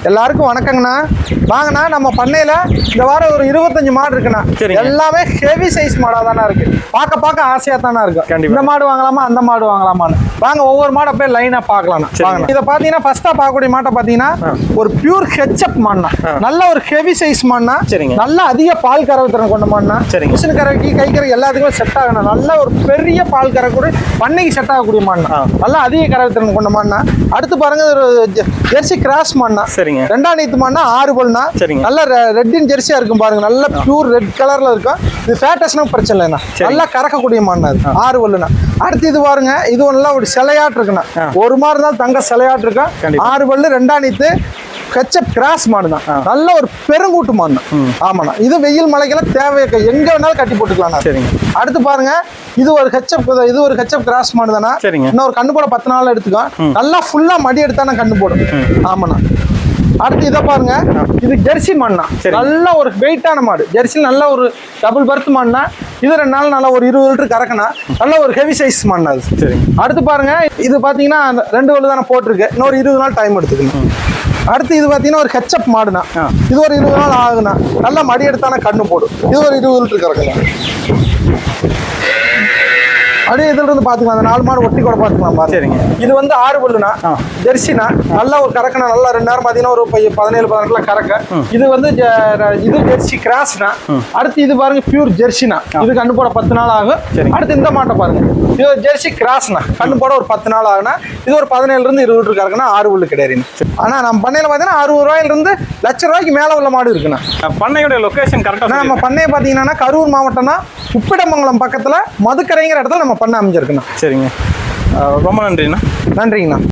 எல்லாருக்கும் வணக்கங்கண்ணா. வாங்கண்ணா, நம்ம பண்ணையில இந்த வாரம் ஒரு 25 மாடு இருக்குண்ணா. எல்லாமே ஹெவி சைஸ் மாடா தானே இருக்கு. பார்க்க ஆசையா தானே இருக்கு. இந்த மாடு வாங்கலாமா அந்த மாடு வாங்கலாமான்னு வாங்க ஒவ்வொரு மாடை போய் லைனா பார்க்கலாம். இதை பாத்தீங்கன்னா ஃபர்ஸ்டா பார்க்கக்கூடிய மாட்டை பாத்தீங்கன்னா ஒரு பியூர் ஹெச்எப் மாடுனா, நல்ல ஒரு ஹெவி சைஸ் மாடுனா, நல்ல அதிக பால் கறவை திறன் கொண்ட மாடுனா, மிஷின் கறவைக்கு கை கறவை எல்லாத்துக்குமே செட் ஆகணும். நல்ல ஒரு பெரிய பால் கறக்கூடிய பண்ணைக்கு செட் ஆகக்கூடிய மாடுனா, நல்ல அதிக கறவை திறன் கொண்ட மாடுனா. அடுத்து பாருங்க ஒரு ஜெர்சி கிராஸ் மாடுனா, ரெண்டாம் நீத்து மாடுனா 6 பல்னா, நல்ல ரெட்டின் ஜெர்சியா இருக்கும் பாருங்க. நல்ல பியூர் ரெட் கலர்ல இருக்கும். இது ஃபேட்டஸ்னா பிரச்சனை இல்லைண்ணா, நல்லா கறக்கக்கூடிய மாடுனா, 6 பல்லுனா. அடுத்து இது பாருங்க, இது நல்லா ஒரு சிலையாட்டு இருக்குண்ணா. ஒரு மாடு இருந்தாலும் தங்க சிலையாட்டு இருக்கும். 6 பல்லு ரெண்டாம் நீத்து ஹெச்எப் கிராஸ் மாடுதான். நல்ல ஒரு பெருங்கூட்டு மாடுனா. ஆமாண்ணா, இது வெயில் மலைக்கெல்லாம் தேவை, எங்க வேணாலும் கட்டி போட்டுக்கலாம். அடுத்து பாருங்க, இது ஒரு ஹெச்எப் கிராஸ் மாடு தானா. இன்னும் ஒரு கண்ணு போட 10 நாள் எடுத்துக்கோ. நல்லா ஃபுல்லா மடி எடுத்தானா கண்ணு போடும். ஆமாண்ணா. அடுத்து இதை பாருங்க, இது ஜெர்சி மாடுனா, நல்ல ஒரு வெயிட்டான மாடு. ஜெர்சியில் நல்ல ஒரு டபுள் பர்த் மாடுனா. இது 2 நாள் நல்லா ஒரு 20 லிட்டர் கறக்கணும். நல்ல ஒரு ஹெவி சைஸ் மாடுனா அது. அடுத்து பாருங்க, இது பாத்தீங்கன்னா 2 வலு தானே போட்டிருக்கு. இன்னொரு 20 நாள் டைம் எடுத்துக்கணும். அடுத்து இது பாத்தீங்கன்னா ஒரு ஹெச்எப் மாடுனா, இது ஒரு 20 நாள் ஆகுனா. நல்லா மடி எடுத்தானா கண்ணு போடும். இது ஒரு 20 லிட்டர் கறக்கலாம். அப்படியே இதுல இருந்து பாத்துக்கலாம், அந்த 4 மாடு ஒட்டி கூட பாத்துக்கலாம் பாருங்க. இது வந்து 6 பல்லுனா, ஜெர்சினா, நல்ல ஒரு கறக்கணும். நல்லா 2 நேரம் பாத்தீங்கன்னா ஒரு 17-18 கறக்க. இது வந்து இது ஜெர்சி கிராஸ்னா. அடுத்து இது பாருங்க பியூர் ஜெர்சினா, இது கண்ணு போட 10 நாள் ஆகும். அடுத்து இந்த மாட்டை பாருங்க, இது ஒரு ஜெர்சி கிராஸ்னா, கண்ணு போட ஒரு 10 நாள் ஆகுனா. இது ஒரு 17 இருந்து 20 லிட்டர் கறக்குனா 6 பல்லு கிடையாது. ஆனா நம்ம பண்ணையில பாத்தீங்கன்னா 60 ரூபாயிலிருந்து ₹1,00,000 மேல உள்ள மாடு இருக்குண்ணா. பண்ணையோட லொகேஷன் கரெக்டா நம்ம பண்ணையை பாத்தீங்கன்னா கரூர் மாவட்டம் தான், உப்பிடமங்கலம் பக்கத்துல மதுக்கரைங்கிற இடத்துல நம்ம பண்ண அமைஞ்சிருக்குண்ணா. சரிங்க, ரொம்ப நன்றிண்ணா. நன்றிங்கண்ணா.